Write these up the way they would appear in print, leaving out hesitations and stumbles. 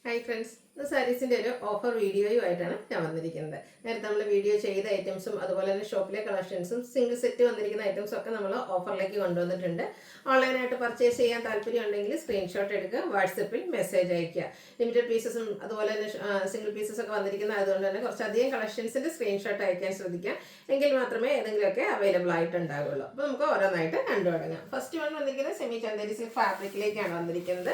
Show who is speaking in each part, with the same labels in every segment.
Speaker 1: Hi friends, ഇത് സാരീസിൻ്റെ ഒരു offer വീഡിയോയുമായിട്ടാണ് ഞാൻ വന്നിരിക്കുന്നത്. നേരത്തെ നമ്മൾ വീഡിയോ ചെയ്ത ഐറ്റംസും അതുപോലെ തന്നെ ഷോപ്പിലെ കളക്ഷൻസും സിംഗിൾ സെറ്റ് വന്നിരിക്കുന്ന ഐറ്റംസും ഒക്കെ നമ്മൾ ഓഫറിലേക്ക് കൊണ്ടുവന്നിട്ടുണ്ട്. ഓൺലൈനായിട്ട് പർച്ചേസ് ചെയ്യാൻ താല്പര്യം ഉണ്ടെങ്കിൽ സ്ക്രീൻഷോട്ട് എടുക്കുക, വാട്സപ്പിൽ മെസ്സേജ് അയയ്ക്കുക. ലിമിറ്റഡ് പീസസും അതുപോലെ തന്നെ സിംഗിൾ പീസസ് ഒക്കെ വന്നിരിക്കുന്നത് അതുകൊണ്ട് തന്നെ കുറച്ചധികം കളക്ഷൻസിൻ്റെ സ്ക്രീൻഷോട്ട് അയക്കാൻ ശ്രദ്ധിക്കുക. എങ്കിൽ മാത്രമേ ഏതെങ്കിലുമൊക്കെ അവൈലബിൾ ആയിട്ടുണ്ടാവുള്ളൂ. അപ്പോൾ നമുക്ക് ഓരോന്നായിട്ട് കണ്ടു തുടങ്ങാം. ഫസ്റ്റ് വൺ വന്നിരിക്കുന്നത് സെമി ചന്ദേരി സിൽക്ക് ഫാബ്രിക്കിലേക്കാണ് വന്നിരിക്കുന്നത്.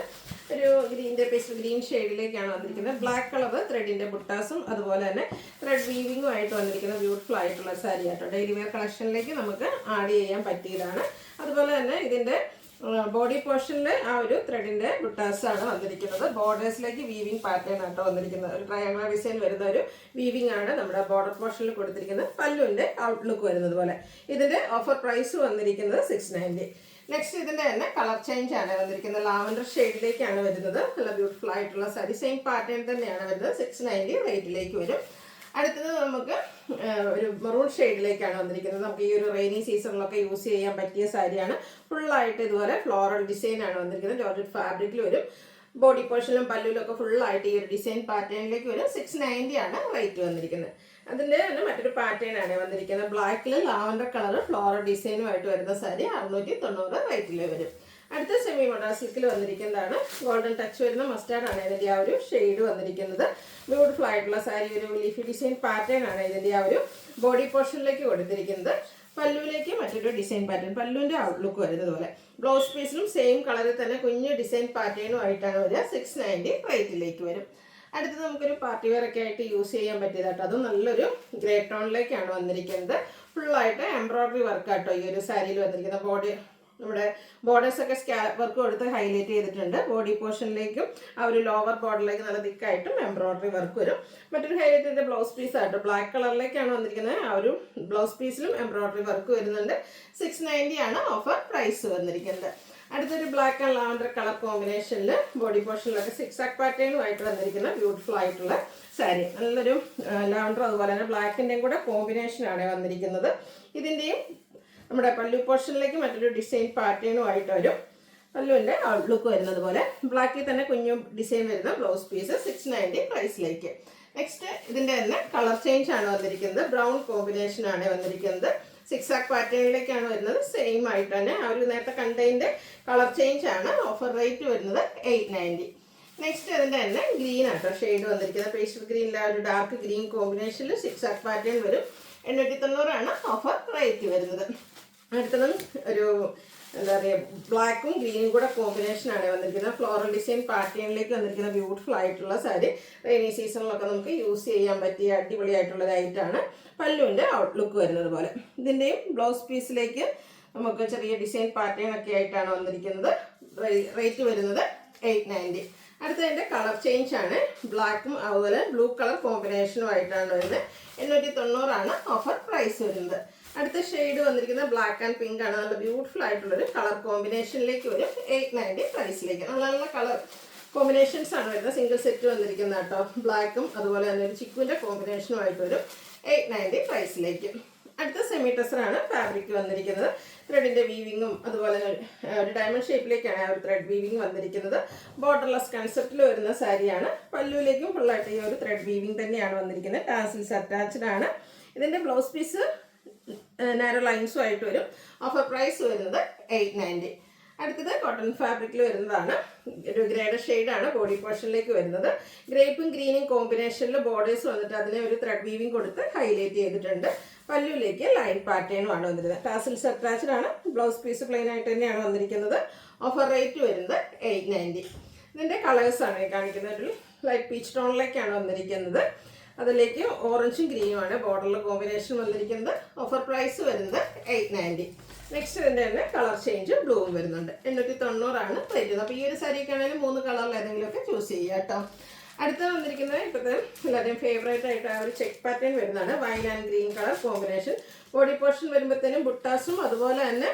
Speaker 1: ഒരു ഗ്രീൻ്റെ പേസ്റ്റ് ഗ്രീൻ ഷെയ്ഡിലേക്കാണ് വന്നിരിക്കുന്നത്. ബ്ലാക്ക് കളർ ത്രെഡിൻ്റെ ബുട്ടാസും അതുപോലെ തന്നെ ത്രെഡ് വീവിങ്ങും ആയിട്ട് വന്നിരിക്കുന്ന ബ്യൂട്ടിഫുൾ ആയിട്ടുള്ള സാരി ആട്ടോ. ഡെയിലി വെയർ കളക്ഷനിലേക്ക് നമുക്ക് ആഡ് ചെയ്യാൻ പറ്റിയതാണ്. അതുപോലെ തന്നെ ഇതിൻ്റെ ബോഡി പോർഷനിൽ ആ ഒരു ത്രെഡിൻ്റെ ബുട്ടാസാണ് വന്നിരിക്കുന്നത്. ബോർഡേഴ്സിലേക്ക് വീവിങ് പാറ്റേൺ ആട്ടോ വന്നിരിക്കുന്നത്. ഒരു ട്രയാങ്കുലർ ഡിസൈൻ വരുന്ന ഒരു വീവിങ് ആണ് നമ്മുടെ ബോർഡർ പോർഷനിൽ കൊടുത്തിരിക്കുന്നത്. പല്ലുവിൻ്റെ ഔട്ട്ലുക്ക് വരുന്നത് പോലെ. ഇതിൻ്റെ ഓഫർ പ്രൈസ് വന്നിരിക്കുന്നത് 690. നെക്സ്റ്റ് ഇതിൻ്റെ തന്നെ കളർ ചേഞ്ച് ആണ് വന്നിരിക്കുന്നത്. ലാവൻഡർ ഷെയ്ഡിലേക്കാണ് വരുന്നത്. നല്ല ബ്യൂട്ടിഫുൾ ആയിട്ടുള്ള സാരി, സെയിം പാറ്റേൺ തന്നെയാണ് വരുന്നത്. 690 റേറ്റിലേക്ക് വരും. അടുത്തത് നമുക്ക് ഒരു മെറൂൺ ഷെയ്ഡിലേക്കാണ് വന്നിരിക്കുന്നത്. നമുക്ക് ഈ ഒരു റെയിനി സീസണിലൊക്കെ യൂസ് ചെയ്യാൻ പറ്റിയ സാരിയാണ്. ഫുള്ളായിട്ട് ഇതുപോലെ ഫ്ലോറൽ ഡിസൈൻ ആണ് വന്നിരിക്കുന്നത്. ജോർജറ്റ് ഫാബ്രിക്കിൽ വരും. ബോഡി പോർഷനിലും പല്ലുവിലൊക്കെ ഫുള്ളായിട്ട് ഈ ഒരു ഡിസൈൻ പാറ്റേണിലേക്ക് വരും. 690 ആണ് റേറ്റ് വന്നിരിക്കുന്നത്. അതിൻ്റെ തന്നെ മറ്റൊരു പാറ്റേൺ ആണ് വന്നിരിക്കുന്നത്. ബ്ലാക്കിൽ ലാവൻഡർ കളർ ഫ്ലോറൽ ഡിസൈനുമായിട്ട് വരുന്ന സാരി 690 റേറ്റിൽ വരും. അടുത്ത സെമി മോഡൽ സിൽക്കിൽ വന്നിരിക്കുന്നതാണ്. ഗോൾഡൻ ടച്ച് വരുന്ന മസ്റ്റാർഡ് ആണ് ഇതിൻ്റെ ആ ഒരു ഷെയ്ഡ് വന്നിരിക്കുന്നത്. ബ്യൂട്ടിഫുൾ ആയിട്ടുള്ള സാരി, ഒരു ലീഫി ഡിസൈൻ പാറ്റേൺ ആണ് ഇതിൻ്റെ ആ ഒരു ബോഡി പോർഷനിലേക്ക് കൊടുത്തിരിക്കുന്നത്. പല്ലുവിലേക്ക് മറ്റൊരു ഡിസൈൻ പാറ്റേൺ, പല്ലുവിൻ്റെ ഔട്ട്ലുക്ക് വരുന്നത് പോലെ. ബ്ലൗസ് പീസിലും സെയിം കളറിൽ തന്നെ കുഞ്ഞ് ഡിസൈൻ പാറ്റേണും ആയിട്ടാണ് വരിക. 690 റേറ്റിലേക്ക് വരും. അടുത്തത് നമുക്കൊരു പാർട്ടി വെയർ ഒക്കെ ആയിട്ട് യൂസ് ചെയ്യാൻ പറ്റിയതാട്ടോ. അതും നല്ലൊരു ഗ്രേ ടോണിലേക്കാണ് വന്നിരിക്കുന്നത്. ഫുള്ളായിട്ട് എംബ്രോയ്ഡറി വർക്കാട്ടോ ഈ ഒരു സാരിയിൽ വന്നിരിക്കുന്നത്. നമ്മുടെ ബോർഡേഴ്സൊക്കെ സ്കാലപ്പ് വർക്ക് കൊടുത്ത് ഹൈലൈറ്റ് ചെയ്തിട്ടുണ്ട്. ബോഡി പോർഷനിലേക്കും ആ ഒരു ലോവർ ബോർഡറിലേക്ക് നല്ല തിക്കായിട്ടും എംബ്രോയ്ഡറി വർക്ക് വരും. മറ്റൊരു ഹൈലൈറ്റിൻ്റെ ബ്ലൗസ് പീസ് ആയിട്ട് ബ്ലാക്ക് കളറിലേക്കാണ് വന്നിരിക്കുന്നത്. ആ ഒരു ബ്ലൗസ് പീസിലും എംബ്രോയ്ഡറി വർക്ക് വരുന്നുണ്ട്. 690 ആണ് ഓഫർ പ്രൈസ് വന്നിരിക്കുന്നത്. അടുത്തൊരു ബ്ലാക്ക് ആൻഡ് ലാവൻഡർ കളർ കോമ്പിനേഷനിൽ ബോഡി പോർഷനിലൊക്കെ സിക്സാക് പാറ്റേണുമായിട്ട് വന്നിരിക്കുന്ന ബ്യൂട്ടിഫുൾ ആയിട്ടുള്ള സാരി. നല്ലൊരു ലാവൻഡർ അതുപോലെ തന്നെ ബ്ലാക്കിൻ്റെയും കൂടെ കോമ്പിനേഷനാണ് വന്നിരിക്കുന്നത്. ഇതിൻ്റെയും നമ്മുടെ പല്ലു പോർഷനിലേക്ക് മറ്റൊരു ഡിസൈൻ പാറ്റേണുമായിട്ട് വരും. പല്ലുവിൻ്റെ ഔട്ട്ലുക്ക് വരുന്നത് പോലെ. ബ്ലാക്കിൽ തന്നെ കുഞ്ഞു ഡിസൈൻ വരുന്ന ബ്ലൗസ് പീസ് 690 പ്രൈസിലേക്ക്. നെക്സ്റ്റ് ഇതിൻ്റെ തന്നെ കളർ ചേഞ്ച് ആണ് വന്നിരിക്കുന്നത്. ബ്രൗൺ കോമ്പിനേഷനാണ് വന്നിരിക്കുന്നത്. സിക്സാക് പാറ്റേണിലേക്കാണ് വരുന്നത്. സെയിം ആയിട്ട് തന്നെ ആ ഒരു നേരത്തെ കണ്ടതിൻ്റെ കളർ ചേഞ്ച് ആണ്. ഓഫർ റേറ്റ് വരുന്നത് 890. നെക്സ്റ്റ് അതിൻ്റെ തന്നെ ഗ്രീൻ ആട്ടോ ഷെയ്ഡ് വന്നിരിക്കുന്നത്. പേസ്റ്റൽ ഗ്രീനിലെ ഒരു ഡാർക്ക് ഗ്രീൻ കോമ്പിനേഷനിൽ സിക്സാക് പാറ്റേൺ വരും. 890 ആണ് ഓഫർ റേറ്റ് വരുന്നത്. അടുത്തതും ഒരു എന്താ പറയുക, ബ്ലാക്കും ഗ്രീനും കൂടെ കോമ്പിനേഷനാണ് വന്നിരിക്കുന്നത്. ഫ്ലോറൽ ഡിസൈൻ പാറ്റേണിലേക്ക് വന്നിരിക്കുന്ന ബ്യൂട്ടിഫുൾ ആയിട്ടുള്ള സാരി. റെയിനി സീസണിലൊക്കെ നമുക്ക് യൂസ് ചെയ്യാൻ പറ്റിയ അടിപൊളിയായിട്ടുള്ളതായിട്ടാണ് പല്ലുവിൻ്റെ ഔട്ട്ലുക്ക് വരുന്നത് പോലെ. ഇതിൻ്റെയും ബ്ലൗസ് പീസിലേക്ക് നമുക്ക് ചെറിയ ഡിസൈൻ പാറ്റേൺ ഒക്കെ ആയിട്ടാണ് വന്നിരിക്കുന്നത്. റേറ്റ് വരുന്നത് 890. അടുത്തതിൻ്റെ കളർ ചേഞ്ച് ആണ്. ബ്ലാക്കും അതുപോലെ ബ്ലൂ കളർ കോമ്പിനേഷനുമായിട്ടാണ് വരുന്നത്. 890 ആണ് ഓഫർ പ്രൈസ് വരുന്നത്. അടുത്ത ഷെയ്ഡ് വന്നിരിക്കുന്നത് ബ്ലാക്ക് ആൻഡ് പിങ്ക് ആണ്. നല്ല ബ്യൂട്ടിഫുൾ ആയിട്ടുള്ളൊരു കളർ കോമ്പിനേഷനിലേക്ക് വരും. 890 പ്രൈസിലേക്ക്. നല്ല നല്ല കളർ കോമ്പിനേഷൻസ് ആണ് വരുന്നത്. സിംഗിൾ സെറ്റ് വന്നിരിക്കുന്ന കേട്ടോ. ബ്ലാക്കും അതുപോലെ തന്നെ ഒരു ചിക്കുവിൻ്റെ കോമ്പിനേഷനുമായിട്ട് വരും. 890 പ്രൈസിലേക്ക്. അടുത്ത സെമി ടെസറാണ് ഫാബ്രിക് വന്നിരിക്കുന്നത്. ത്രെഡിൻ്റെ വീവിങ്ങും അതുപോലെ ഒരു ഡയമണ്ട് ഷേപ്പിലേക്കാണ് ആ ഒരു ത്രെഡ് വീവിങ് വന്നിരിക്കുന്നത്. ബോർഡർലെസ് കൺസെപ്റ്റിൽ വരുന്ന സാരിയാണ്. പല്ലുവിലേക്കും ഫുള്ളായിട്ട് ഈ ഒരു ത്രെഡ് വീവിങ് തന്നെയാണ് വന്നിരിക്കുന്നത്. ടാസിൽസ് അറ്റാച്ച്ഡ് ആണ്. ഇതിൻ്റെ ബ്ലൗസ് പീസ് നാരോ ലൈൻസും ആയിട്ട് വരും. ഓഫർ പ്രൈസ് വരുന്നത് 890. അടുത്തത് കോട്ടൺ ഫാബ്രിക്കിൽ വരുന്നതാണ്. ഒരു ഗ്രേഡ് ഷെയ്ഡാണ് ബോഡി പോർഷനിലേക്ക് വരുന്നത്. ഗ്രേപ്പും ഗ്രീനും കോമ്പിനേഷനിൽ ബോർഡേഴ്സ് വന്നിട്ട് അതിനെ ഒരു ത്രെഡ് വീവിങ് കൊടുത്ത് ഹൈലൈറ്റ് ചെയ്തിട്ടുണ്ട്. പല്ലുവിലേക്ക് ലൈൻ പാറ്റേണുമാണ് വന്നിരുന്നത്. ടാസിൽസ് അറ്റാച്ച്ഡ് ആണ്. ബ്ലൗസ് പീസ് പ്ലെയിൻ ആയിട്ട് തന്നെയാണ് വന്നിരിക്കുന്നത്. ഓഫർ റേറ്റ് വരുന്നത് 890. ഇതിൻ്റെ കളേഴ്സാണ് കാണിക്കുന്നത്. ഒരു ലൈറ്റ് പീച്ച് ടോണിലേക്കാണ് വന്നിരിക്കുന്നത്. അതിലേക്ക് ഓറഞ്ചും ഗ്രീനുമാണ് ബോർഡറിൽ കോമ്പിനേഷൻ വന്നിരിക്കുന്നത്. ഓഫർ പ്രൈസ് വരുന്നത് 890. നെക്സ്റ്റ് ഇതിൻ്റെ തന്നെ കളർ ചേഞ്ച് ബ്ലൂവും വരുന്നുണ്ട്. 890 ആണ് റേറ്റ്. അപ്പോൾ ഈ ഒരു സാരിയൊക്കെ ആണെങ്കിലും 3 കളറിൽ ഏതെങ്കിലുമൊക്കെ ചൂസ് ചെയ്യുക കേട്ടോ. അടുത്ത വന്നിരിക്കുന്നത് ഇപ്പോഴത്തെ എല്ലാവരുടെയും ഫേവറേറ്റ് ആയിട്ട് ആ ഒരു ചെക്ക് പാറ്റേൺ വരുന്നതാണ്. Wine and green colour combination. Body portion വരുമ്പോഴത്തേനും ബുട്ടാസും അതുപോലെ തന്നെ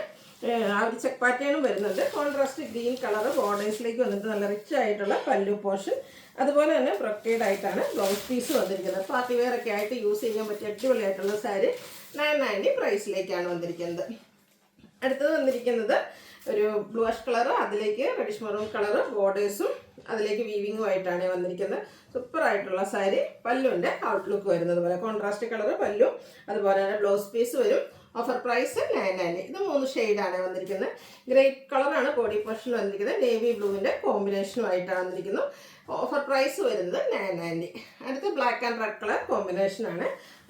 Speaker 1: ആ ഒരു ചെക്ക് പാറ്റേണും വരുന്നുണ്ട്. കോൺട്രാസ്റ്റ് ഗ്രീൻ കളർ ബോർഡേഴ്സിലേക്ക് വന്നിട്ട് നല്ല റിച്ച് ആയിട്ടുള്ള പല്ലു പോർഷൻ. അതുപോലെ തന്നെ ബ്രൊക്കേഡ് ആയിട്ടാണ് ബ്ലൗസ് പീസ് വന്നിരിക്കുന്നത്. പാർട്ടി വെയർ ഒക്കെ ആയിട്ട് യൂസ് ചെയ്യാൻ പറ്റിയ അടിപൊളിയായിട്ടുള്ള സാരി 990 പ്രൈസിലേക്കാണ് വന്നിരിക്കുന്നത്. അടുത്തത് വന്നിരിക്കുന്നത് ഒരു ബ്ലൂഷ് കളർ, അതിലേക്ക് റെഡിഷ് മെറൂൺ കളർ ബോർഡേഴ്സും അതിലേക്ക് വീവിങ്ങുമായിട്ടാണ് വന്നിരിക്കുന്നത്. സൂപ്പറായിട്ടുള്ള സാരി. പല്ലുവിൻ്റെ ഔട്ട്ലുക്ക് വരുന്നത് പോലെ കോൺട്രാസ്റ്റ് കളർ പല്ലു, അതുപോലെ തന്നെ ബ്ലൗസ് പീസ് വരും. Offer price 990. ഇത് 3 ഷെയ്ഡാണ് വന്നിരിക്കുന്നത്. ഗ്രേപ്പ് കളറാണ് ബോഡി പോർഷനിൽ വന്നിരിക്കുന്നത്. നേവി ബ്ലൂവിൻ്റെ കോമ്പിനേഷനുമായിട്ടാണ് വന്നിരിക്കുന്നത്. ഓഫർ പ്രൈസ് വരുന്നത് 990. അടുത്ത ബ്ലാക്ക് ആൻഡ് റെഡ് കളർ കോമ്പിനേഷനാണ്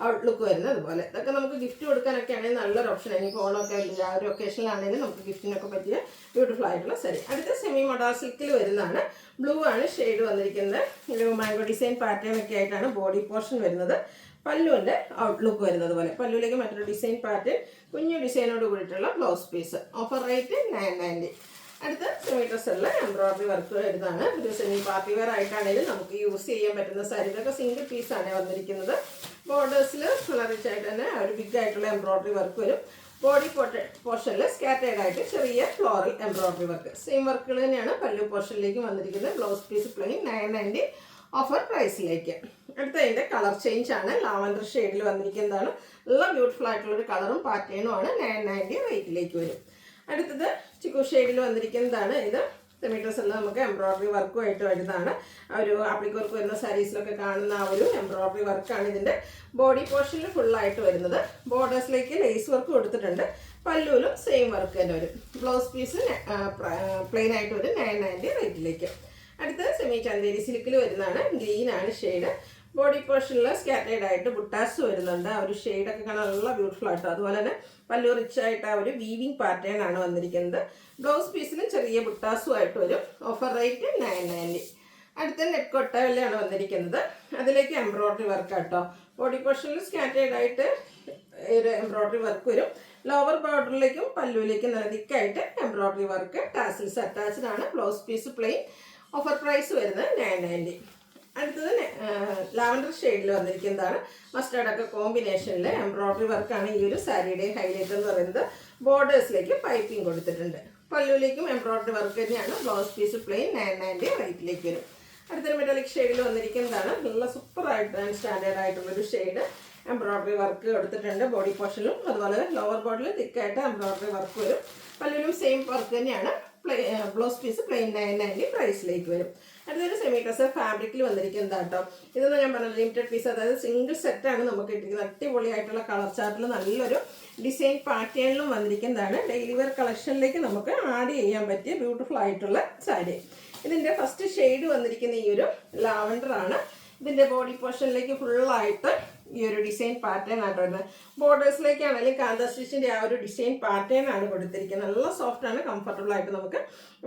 Speaker 1: ഔട്ട്ലുക്ക് വരുന്നത്. അതുപോലെ ഇതൊക്കെ നമുക്ക് ഗിഫ്റ്റ് കൊടുക്കാനൊക്കെ ആണെങ്കിൽ നല്ലൊരു ഓപ്ഷൻ. ഇനി ഓണമൊക്കെ ആ ഒരു ഒക്കേഷനിലാണെങ്കിലും നമുക്ക് ഗിഫ്റ്റിനൊക്കെ പറ്റിയ ബ്യൂട്ടിഫുൾ ആയിട്ടുള്ള സാരി. അടുത്ത സെമി മൊഡാ സിൽക്കിൽ വരുന്നതാണ്. ബ്ലൂ ആണ് ഷെയ്ഡ് വന്നിരിക്കുന്നത്. ഒരു മാംഗോ ഡിസൈൻ പാറ്റേൺ ഒക്കെ ആയിട്ടാണ് ബോഡി പോർഷൻ വരുന്നത്. പല്ലുവിൻ്റെ ഔട്ട്ലുക്ക് വരുന്നത് പോലെ പല്ലുവിലേക്ക് മറ്റൊരു ഡിസൈൻ പാറ്റേൺ, കുഞ്ഞു ഡിസൈനോട് കൂടിയിട്ടുള്ള ബ്ലൗസ് പീസ്. Offer rate 990. അടുത്ത സെമി ഡ്രസ്സുള്ള എംബ്രോയിഡറി വർക്ക് വരുന്നതാണ്. ഒരു സെമി പാർട്ടി വെയർ ആയിട്ടാണെങ്കിലും നമുക്ക് യൂസ് ചെയ്യാൻ പറ്റുന്ന സാരി. ഇതൊക്കെ സിംഗിൾ പീസാണ് വന്നിരിക്കുന്നത്. ബോർഡേഴ്സിൽ റിച്ച് ആയിട്ട് തന്നെ ഒരു ബിഗ് ആയിട്ടുള്ള എംബ്രോയിഡറി വർക്ക് വരും. ബോഡി പോർഷനിൽ സ്കാറ്റേഡ് ആയിട്ട് ചെറിയ ഫ്ലോറൽ എംബ്രോയിഡറി വർക്ക്. സെയിം വർക്കുകൾ തന്നെയാണ് പല്ലു പോർഷനിലേക്ക് വന്നിരിക്കുന്നത്. ബ്ലൗസ് പീസ് പ്ലെയിൻ 990 ഓഫർ പ്രൈസിലേക്ക്. അടുത്ത അതിൻ്റെ കളർ ചേഞ്ച് ആണ്. ലാവൻഡർ ഷെയ്ഡിൽ വന്നിരിക്കുന്നതാണ്. നല്ല ബ്യൂട്ടിഫുൾ ആയിട്ടുള്ളൊരു കളറും പാറ്റേണും ആണ്. 990 റേറ്റിലേക്ക് വരും. അടുത്തത് ചിക്കു ഷെയ്ഡിൽ വന്നിരിക്കുന്നതാണ്. ഇത് സെമി ഡ്രസ് എല്ലാം നമുക്ക് എംബ്രോയിഡറി വർക്കുമായിട്ട് വരുന്നതാണ്. ആ ഒരു ആപ്ലിക് വർക്ക് വരുന്ന സാരീസിലൊക്കെ കാണുന്ന ആ ഒരു എംബ്രോയിഡറി വർക്കാണ് ഇതിൻ്റെ ബോഡി പോർഷനിൽ ഫുള്ളായിട്ട് വരുന്നത്. ബോർഡേഴ്സിലേക്ക് ലേസ് വർക്ക് കൊടുത്തിട്ടുണ്ട്. പല്ലുവിലും സെയിം വർക്ക് തന്നെ വരും. ബ്ലൗസ് പീസ് പ്ലെയിൻ ആയിട്ട് വരും. 990 റേറ്റിലേക്ക്. അടുത്തത് സെമി ചന്തേരി സിൽക്കിൽ വരുന്നതാണ്. ഗ്രീൻ ആണ് ഷെയ്ഡ്. ബോഡി പോർഷനിൽ സ്കാറ്റേഡ് ആയിട്ട് ബുട്ടാസ് വരുന്നുണ്ട്. ആ ഒരു ഷെയ്ഡൊക്കെ കാണാൻ നല്ല ബ്യൂട്ടിഫുൾ ആയിട്ട്. അതുപോലെ തന്നെ പല്ലു റിച്ച് ആയിട്ട് ആ ഒരു വീവിങ് പാറ്റേൺ ആണ് വന്നിരിക്കുന്നത്. ബ്ലൗസ് പീസിലും ചെറിയ ബുട്ടാസും ആയിട്ട് വരും. Offer rate 990. അടുത്ത നെറ്റ് കൊട്ടയിലാണ് വന്നിരിക്കുന്നത്. അതിലേക്ക് എംബ്രോയിഡറി വർക്ക് കേട്ടോ. ബോഡി പോർഷനിൽ സ്കാറ്റേഡ് ആയിട്ട് ഒരു എംബ്രോയിഡറി വർക്ക് വരും. ലോവർ ബോർഡറിലേക്കും പല്ലുവിലേക്കും നല്ല തിക്കായിട്ട് എംബ്രോയിഡറി വർക്ക്. ടാസിൽസ് അറ്റാച്ച്ഡ് ആണ്. Blouse piece plain. Offer price വരുന്നത് 990. അടുത്തത് ലാവൻഡർ ഷെയ്ഡിൽ വന്നിരിക്കുന്നതാണ്. മസ്റ്റാർഡൊക്കെ കോമ്പിനേഷനിൽ എംബ്രോയിഡറി വർക്കാണ് ഈ ഒരു സാരിയുടെ ഹൈലൈറ്റ് എന്ന് പറയുന്നത്. ബോർഡേഴ്സിലേക്ക് പൈപ്പിംഗ് കൊടുത്തിട്ടുണ്ട്. പല്ലുവിലേക്കും എംബ്രോയിഡറി വർക്ക് തന്നെയാണ്. ബ്ലൗസ് പീസ് പ്ലെയിൻ 990 റേറ്റിലേക്ക് വരും. അടുത്തൊരു മെറ്റാലിക് ഷെയ്ഡിൽ വന്നിരിക്കുന്നതാണ്. നല്ല സൂപ്പറായിട്ട് സ്റ്റാൻഡേർഡ് ആയിട്ടുള്ളൊരു ഷെയ്ഡ്. എംബ്രോയിഡറി വർക്ക് കൊടുത്തിട്ടുണ്ട് ബോഡി പോർഷനിലും. അതുപോലെ ലോവർ ബോർഡിൽ തിക്കായിട്ട് എംബ്രോയിഡറി വർക്ക് വരും. പല്ലുവിലും സെയിം വർക്ക് തന്നെയാണ്. ബ്ലൗസ് പീസ് പ്ലെയിൻ 990 പ്രൈസിലേക്ക് വരും. അടുത്തൊരു സെമി ഡ്രസ് ഫാബ്രിക്കിൽ വന്നിരിക്കുന്നത് കേട്ടോ. ഇതെന്ന് ഞാൻ പറഞ്ഞത് ലിമിറ്റഡ് പീസ്, അതായത് സിംഗിൾ സെറ്റാണ് നമുക്ക് ഇട്ടിരിക്കുന്നത്. അടിപൊളിയായിട്ടുള്ള കളർ ചാർട്ടിൽ നല്ലൊരു ഡിസൈൻ പാറ്റേണിലും വന്നിരിക്കുന്നതാണ്. ഡെയിലി വെയർ കളക്ഷനിലേക്ക് നമുക്ക് ആഡ് ചെയ്യാൻ പറ്റിയ ബ്യൂട്ടിഫുൾ ആയിട്ടുള്ള സാരി. ഇതിൻ്റെ ഫസ്റ്റ് ഷെയ്ഡ് വന്നിരിക്കുന്ന ഈ ഒരു ലാവൻഡർ ആണ്. ഇതിൻ്റെ ബോഡി പോർഷനിലേക്ക് ഫുള്ളായിട്ട് ഈ ഒരു ഡിസൈൻ പാറ്റേൺ ആയിട്ട് വരുന്നത്. ബോർഡേഴ്സിലേക്കാണെങ്കിലും കാന്ത സ്റ്റിച്ചിൻ്റെ ആ ഒരു ഡിസൈൻ പാറ്റേൺ ആണ് കൊടുത്തിരിക്കുന്നത്. നല്ല സോഫ്റ്റ് ആണ്. കംഫർട്ടബിൾ ആയിട്ട് നമുക്ക്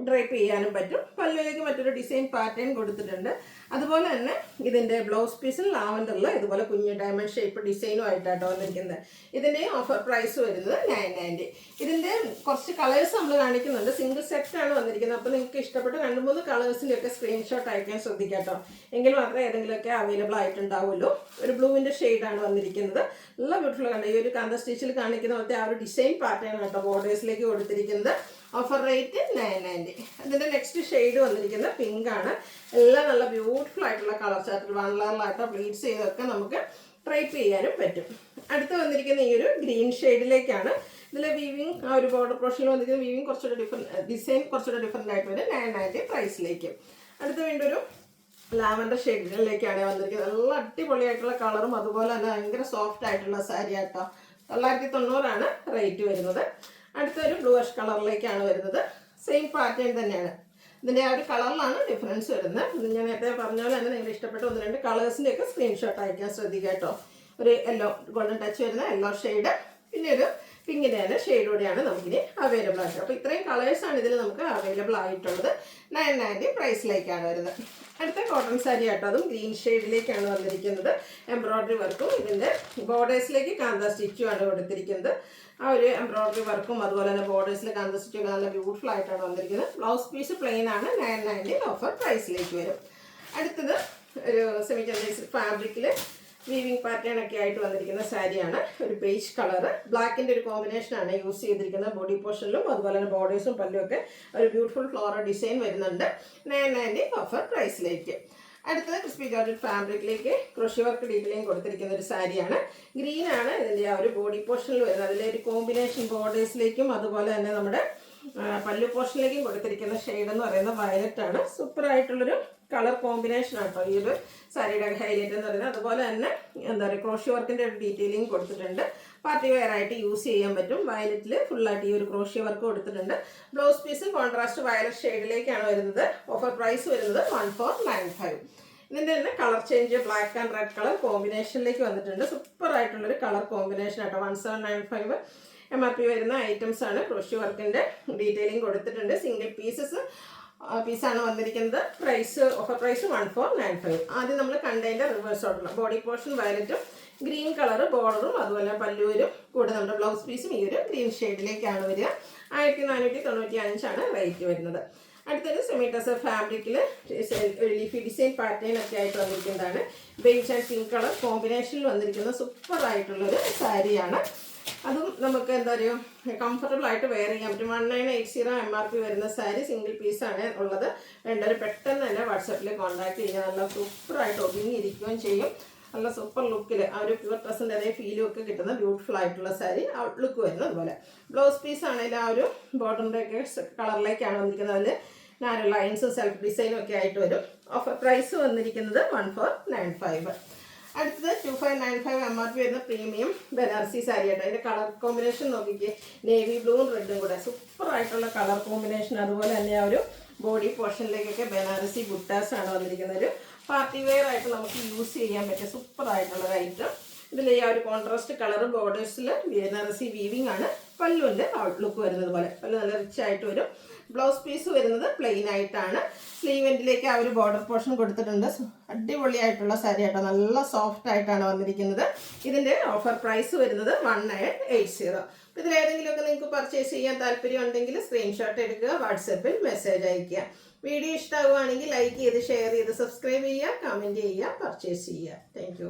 Speaker 1: ഡ്രൈപ്പ് ചെയ്യാനും പറ്റും. പല്ലുവിലേക്ക് മറ്റൊരു ഡിസൈൻ പാറ്റേൺ കൊടുത്തിട്ടുണ്ട്. അതുപോലെ തന്നെ ഇതിൻ്റെ ബ്ലൗസ് പീസിൽ ലാവൻഡറിൽ ഇതുപോലെ കുഞ്ഞ് ഡയമണ്ട് ഷേപ്പ് ഡിസൈനും ആയിട്ടാണ് വന്നിരിക്കുന്നത്. ഇതിൻ്റെ ഓഫർ പ്രൈസ് വരുന്നത് 990. ഇതിൻ്റെ കുറച്ച് കളേഴ്സ് നമ്മൾ കാണിക്കുന്നുണ്ട്. സിംഗിൾ സെറ്റാണ് വന്നിരിക്കുന്നത്. അപ്പോൾ നിങ്ങൾക്ക് ഇഷ്ടപ്പെട്ട 2-3 കളേഴ്സിലൊക്കെ സ്ക്രീൻഷോട്ട് അയക്കാൻ ശ്രദ്ധിക്കാം കേട്ടോ. എങ്കിൽ മാത്രമേ ഏതെങ്കിലുമൊക്കെ അവൈലബിൾ ആയിട്ടുണ്ടാവുള്ളൂ. ഒരു ബ്ലൂവിൻ്റെ ഷെയ്ഡാണ് വന്നിരിക്കുന്നത്. നല്ല ബ്യൂട്ടിഫുൾ കണ്ടോ. ഈ ഒരു കാന്ത സ്റ്റിച്ചിൽ കാണിക്കുന്ന പോലത്തെ ആ ഒരു ഡിസൈൻ പാറ്റേൺ കേട്ടോ ബോർഡേഴ്സിലേക്ക് കൊടുത്തിരിക്കുന്നത്. Offer rate 990. അതിൻ്റെ നെക്സ്റ്റ് ഷെയ്ഡ് വന്നിരിക്കുന്നത് പിങ്ക് ആണ്. എല്ലാം നല്ല ബ്യൂട്ടിഫുൾ ആയിട്ടുള്ള കളർ ചാർട്ടിൽ 1 ലെയറിലായിട്ടോ ബ്ലീഡ്സ് ചെയ്തൊക്കെ നമുക്ക് ഡ്രൈപ്പ് ചെയ്യാനും പറ്റും. അടുത്ത് വന്നിരിക്കുന്ന ഈ ഒരു ഗ്രീൻ ഷെയ്ഡിലേക്കാണ്. ഇതിലെ വീവിങ് ആ ഒരു ബോർഡർ പോർഷനിൽ വന്നിരിക്കുന്ന വീവിങ് കുറച്ചുകൂടെ ഡിസൈൻ കുറച്ചുകൂടെ ഡിഫറെൻ്റ് ആയിട്ട് വരും. 990 പ്രൈസിലേക്ക്. അടുത്ത് വീണ്ടും ഒരു ലാവൻഡർ ഷെയ്ഡിലേക്കാണ് വന്നിരിക്കുന്നത്. നല്ല അടിപൊളിയായിട്ടുള്ള കളറും അതുപോലെ തന്നെ ഭയങ്കര സോഫ്റ്റ് ആയിട്ടുള്ള സാരി ആട്ടോ. 990 റേറ്റ് വരുന്നത്. അടുത്തൊരു ബ്ലൂഷ് കളറിലേക്കാണ് വരുന്നത്. സെയിം പാറ്റേൺ തന്നെയാണ്. ഇതിൻ്റെ ആ ഒരു കളറിലാണ് ഡിഫറൻസ് വരുന്നത്. ഇത് ഞാൻ നേരത്തെ പറഞ്ഞ പോലെ തന്നെ നിങ്ങൾ ഇഷ്ടപ്പെട്ട 1-2 കളേഴ്സിൻ്റെയൊക്കെ സ്ക്രീൻഷോട്ട് അയക്കാൻ ശ്രദ്ധിക്കുക കേട്ടോ. ഒരു യെല്ലോ ഗോൾഡൻ ടച്ച് വരുന്ന യെല്ലോ ഷെയ്ഡ്, പിന്നെ ഒരു പിങ്കിൻ്റെ തന്നെ ഷെയ്ഡോടെയാണ് നമുക്കിനി അവൈലബിൾ ആയിട്ട്. അപ്പോൾ ഇത്രയും കളേഴ്സാണ് ഇതിൽ നമുക്ക് അവൈലബിൾ ആയിട്ടുള്ളത്. 990 പ്രൈസിലേക്കാണ് വരുന്നത്. അടുത്ത കോട്ടൺ സാരി ആട്ടോ. അതും ഗ്രീൻ ഷെയ്ഡിലേക്കാണ് വന്നിരിക്കുന്നത്. എംബ്രോയിഡറി വർക്കും ഇതിൻ്റെ ബോർഡേഴ്സിലേക്ക് കാന്ത സ്റ്റിച്ചുമാണ് കൊടുത്തിരിക്കുന്നത്. ആ ഒരു എംബ്രോയിഡറി വർക്കും അതുപോലെ തന്നെ ബോർഡേഴ്സിൽ കാന്ത സ്റ്റിച്ചൊക്കെ നല്ല ബ്യൂട്ടിഫുൾ ആയിട്ടാണ് വന്നിരിക്കുന്നത്. ബ്ലൗസ് പീസ് പ്ലെയിൻ ആണ്. 990 ഓഫർ പ്രൈസിലേക്ക് വരും. അടുത്തത് ഒരു സെമി ചന്തേരി ഫാബ്രിക്കിൽ വീവിങ് പാറ്റേൺ ഒക്കെ ആയിട്ട് വന്നിരിക്കുന്ന സാരിയാണ്. ഒരു ബേജ് കളറ് ബ്ലാക്കിൻ്റെ ഒരു കോമ്പിനേഷനാണ് യൂസ് ചെയ്തിരിക്കുന്നത്. ബോഡി പോർഷനിലും അതുപോലെ തന്നെ ബോർഡേഴ്സും പല്ലും ഒക്കെ ഒരു ബ്യൂട്ടിഫുൾ ഫ്ലോറൽ ഡിസൈൻ വരുന്നുണ്ട്. 990 ഓഫർ പ്രൈസിലേക്ക്. അടുത്തത് ക്രിസ്പി ജോർജറ്റ് ഫാബ്രിക്കിലേക്ക് ക്രോഷി വർക്ക് ഡീറ്റെയിലിംഗ് കൊടുത്തിരിക്കുന്ന ഒരു സാരിയാണ്. ഗ്രീൻ ആണ് ഇതിൻ്റെ ആ ഒരു ബോഡി പോർഷനിൽ വരുന്നത്. അതിലെ ഒരു കോമ്പിനേഷൻ ബോർഡേഴ്സിലേക്കും അതുപോലെ തന്നെ നമ്മുടെ പല്ലു പോർഷനിലേക്കും കൊടുത്തിരിക്കുന്ന ഷെയ്ഡ് എന്ന് പറയുന്നത് വയലറ്റ് ആണ്. സൂപ്പർ ആയിട്ടുള്ളൊരു കളർ കോമ്പിനേഷൻ ആട്ടോ ഈ ഒരു സാരിയുടെ ഹൈലൈറ്റ് എന്ന് പറയുന്നത്. അതുപോലെ തന്നെ എന്താ പറയുക, ക്രോഷ്യ വർക്കിൻ്റെ ഒരു ഡീറ്റെയിലിംഗ് കൊടുത്തിട്ടുണ്ട്. പാർട്ടി വെയർ ആയിട്ട് യൂസ് ചെയ്യാൻ പറ്റും. വയലറ്റിൽ ഫുള്ളായിട്ട് ഈ ഒരു ക്രോഷ്യ വർക്ക് കൊടുത്തിട്ടുണ്ട്. ബ്ലൗസ് പീസ് കോൺട്രാസ്റ്റ് വയലറ്റ് ഷെയ്ഡിലേക്കാണ് വരുന്നത്. ഓഫർ പ്രൈസ് വരുന്നത് 1495. ഇതിൻ്റെ തന്നെ colour change black and red colour കോമ്പിനേഷനിലേക്ക് വന്നിട്ടുണ്ട്. സൂപ്പർ ആയിട്ടുള്ളൊരു കളർ കോമ്പിനേഷൻ ആട്ടോ. 1795 MRP വരുന്ന ഐറ്റംസ് ആണ്. ക്രോഷ്യ വർക്കിൻ്റെ ഡീറ്റെയിലിംഗ് കൊടുത്തിട്ടുണ്ട്. സിംഗിൾ പീസാണ് വന്നിരിക്കുന്നത്. Offer price 1495. ആദ്യം നമ്മൾ കണ്ടതിൻ്റെ റിവേഴ്സ് ഓർഡർ. ബോഡി പോർഷൻ വയലറ്റും ഗ്രീൻ കളർ ബോർഡറും അതുപോലെ പല്ലൂരും കൂടെ നമ്മുടെ ബ്ലൗസ് പീസും ഈ ഒരു ഗ്രീൻ ഷെയ്ഡിലേക്കാണ് വരിക. 1495 റേറ്റ് വരുന്നത്. അടുത്തൊരു സെമി ടസർ ഫാബ്രിക്കിൽ ലീഫി ഡിസൈൻ പാറ്റേൺ ഒക്കെ ആയിട്ട് വന്നിരിക്കുന്നതാണ്. ബേജ് ആൻഡ് പിങ്ക് കളർ കോമ്പിനേഷനിൽ വന്നിരിക്കുന്ന സൂപ്പർ ആയിട്ടുള്ളൊരു സാരിയാണ്. അതും നമുക്ക് എന്താ പറയുക, കംഫർട്ടബിൾ ആയിട്ട് വെയർ ചെയ്യാൻ പറ്റും. 1980 MRP വരുന്ന സാരി സിംഗിൾ പീസാണ് ഉള്ളത്. വേണ്ടവർ പെട്ടെന്ന് തന്നെ വാട്സാപ്പിൽ കോൺടാക്ട് ചെയ്യുക. നല്ല സൂപ്പറായിട്ട് ഒതുങ്ങിയിരിക്കുകയും ചെയ്യും. നല്ല സൂപ്പർ ലുക്കിൽ ആ ഒരു പ്യുവർ ഡ്രസ്സിൻ്റെ അതേ ഫീലും ഒക്കെ കിട്ടുന്ന ബ്യൂട്ടിഫുൾ ആയിട്ടുള്ള സാരി ലുക്ക് വരുന്നത്. അതുപോലെ ബ്ലൗസ് പീസ് ആണെങ്കിൽ ആ ഒരു ബോട്ടമിൻ്റെ ഒക്കെ കളറിലേക്കാണ് വന്നിരിക്കുന്നത്. അതിൽ നാരോ ലൈൻസും സെൽഫ് ഡിസൈനും ഒക്കെ ആയിട്ട് വരും. ഓഫർ പ്രൈസ് വന്നിരിക്കുന്നത് 1495. അടുത്തത് 2595 MRP വരുന്ന പ്രീമിയം ബനാറസി സാരി ആയിട്ട്. അതിൻ്റെ കളർ കോമ്പിനേഷൻ നോക്കിക്കേ, നേവി ബ്ലൂവും റെഡും കൂടെ സൂപ്പർ ആയിട്ടുള്ള കളർ കോമ്പിനേഷൻ. അതുപോലെ തന്നെ ആ ഒരു ബോഡി പോർഷനിലേക്കൊക്കെ ബനാറസി ബുട്ടാസ് ആണ് വന്നിരിക്കുന്നത്. ഒരു പാർട്ടി വെയർ ആയിട്ട് നമുക്ക് യൂസ് ചെയ്യാൻ പറ്റിയ സൂപ്പർ ആയിട്ടുള്ള ഐറ്റം. ഇതിൽ ഈ ഒരു കോൺട്രാസ്റ്റ് കളർ ബോർഡേഴ്സിൽ ബനാറസി വീവിംഗ് ആണ്. പല്ലുവിൻ്റെ ഔട്ട്ലുക്ക് വരുന്നത് പോലെ പല്ല് നല്ല റിച്ച് ആയിട്ട് വരും. ബ്ലൗസ് പീസ് വരുന്നത് പ്ലെയിൻ ആയിട്ടാണ്. സ്ലീവെൻറ്റിലേക്ക് ആ ഒരു ബോർഡർ പോർഷൻ കൊടുത്തിട്ടുണ്ട്. അടിപൊളിയായിട്ടുള്ള സാരി ആയിട്ടോ, നല്ല സോഫ്റ്റ് ആയിട്ടാണ് വന്നിരിക്കുന്നത്. ഇതിൻ്റെ ഓഫർ പ്രൈസ് വരുന്നത് 1980. ഇതിലേതെങ്കിലുമൊക്കെ നിങ്ങൾക്ക് പർച്ചേസ് ചെയ്യാൻ താല്പര്യം ഉണ്ടെങ്കിൽ സ്ക്രീൻഷോട്ട് എടുക്കുക, വാട്സപ്പിൽ മെസ്സേജ് അയയ്ക്കുക. വീഡിയോ ഇഷ്ടമാകുകയാണെങ്കിൽ ലൈക്ക് ചെയ്ത് ഷെയർ ചെയ്ത് സബ്സ്ക്രൈബ് ചെയ്യുക, കമൻറ്റ് ചെയ്യുക, പർച്ചേസ് ചെയ്യുക. താങ്ക്